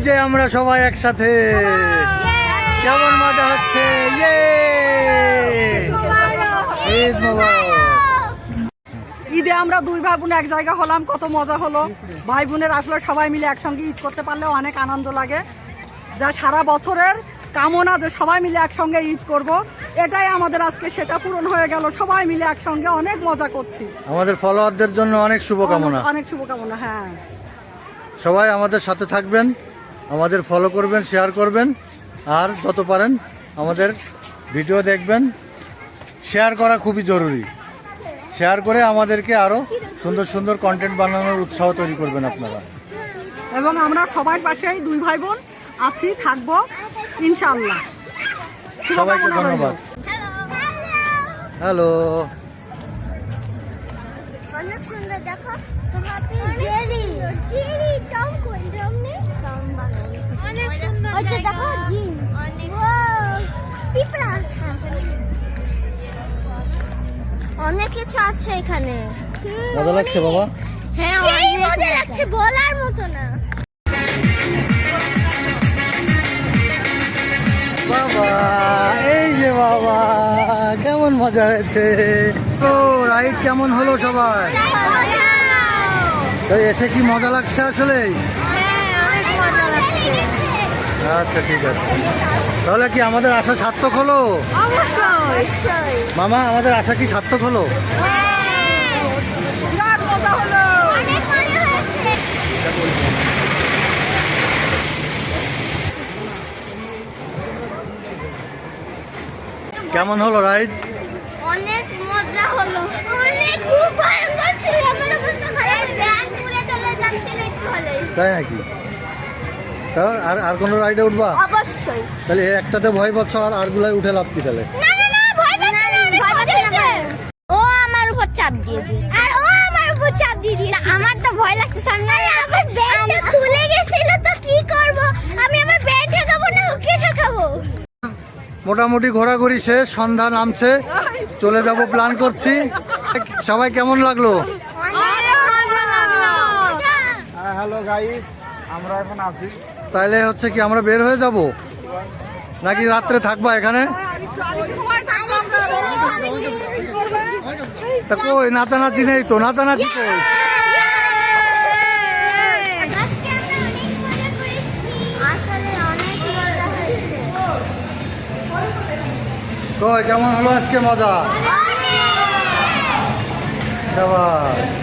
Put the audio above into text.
যে আমরা সবাই একসাথে, কেমন মজা হচ্ছে। ঈদ মোবারক। ঈদে আমরা দুই ভাই বোন এক জায়গা হলাম, কত মজা হলো। ভাই বোনের আসলে সবাই মিলে একসঙ্গে ঈদ করতে পারলে অনেক আনন্দ লাগে। যা সারা বছরের কামনা যে সবাই মিলে একসঙ্গে ঈদ করব, এটাই আমাদের আজকে সেটা পূরণ হয়ে গেল। সবাই মিলে একসঙ্গে অনেক মজা করছি। আমাদের ফলোয়ারদের জন্য অনেক শুভকামনা। অনেক শুভকামনা। হ্যাঁ, সবাই আমাদের সাথে থাকবেন, আমাদের ফলো করবেন, শেয়ার করবেন, আর যত পারেন আমাদের ভিডিও দেখবেন। শেয়ার করা খুবই জরুরি। শেয়ার করে আমাদেরকে আরও সুন্দর সুন্দর কন্টেন্ট বানানোর উৎসাহ তৈরি করবেন আপনারা। এবং আমরা সবার পাশেই দুই ভাই বোন আছি, থাকবো ইনশাআল্লাহ। সবাইকে ধন্যবাদ। হ্যালো, অনেক সুন্দর। দেখো জেলি জেলি টম কোন টম নেই টম বানানো অনেক সুন্দর। আচ্ছা দেখো জিন অনেক পিপড়া, অনেক কিছু আছে এখানে। মজা লাগছে বাবা? হ্যাঁ অনেক মজা লাগছে, বলার মতো না। বাবা, এই যে বাবা, কেমন মজা হয়েছে। তো রাইড কেমন হলো সবাই? তো এসে কি মজা লাগছে আসলে? আচ্ছা ঠিক আছে, তাহলে কি আমাদের আশা সার্থক হলো? মামা, আমাদের আশা কি সার্থক হলো? কেমন হলো রাইড? অনেক মজা হলো, অনেক খুব ভয়ঙ্কর ছিল। আমার অবস্থা খারাপ, ব্যাগ পুরো চলে যাচ্ছিল একটু হলে। তাই নাকি? তাও আর কোনো রাইডে উঠবা? অবশ্যই। তাহলে একটাতে ভয় পাচ্ছ, আর গুলাই উঠে লাভ কি তাহলে? না না না, ভয় পাচ্ছি না। ও আমার উপর চাপ দিয়ে দিয়েছে, আর ও আমার উপর চাপ দিয়ে দিয়েছে। আমার তো ভয় লাগছে, সামনে আমার ব্যাগটা খুলে গেছিল, তো কি করব? আমি আমার ব্যাগ ঠেকাবো না ওকে ঠেকাবো? মোটামুটি ঘোরাঘুরি শেষ, সন্ধ্যা নামছে, চলে যাব প্ল্যান করছি। সবাই কেমন লাগলো? হ্যালো গাইস, আমরা এখন আছি। তাইলে হচ্ছে কি আমরা বের হয়ে যাব নাকি রাত্রে থাকবা এখানে? তা কই নাচানাচি নেই তো, নাচানাচি কই? কই কেমন হলো আজকে মজা? সবাই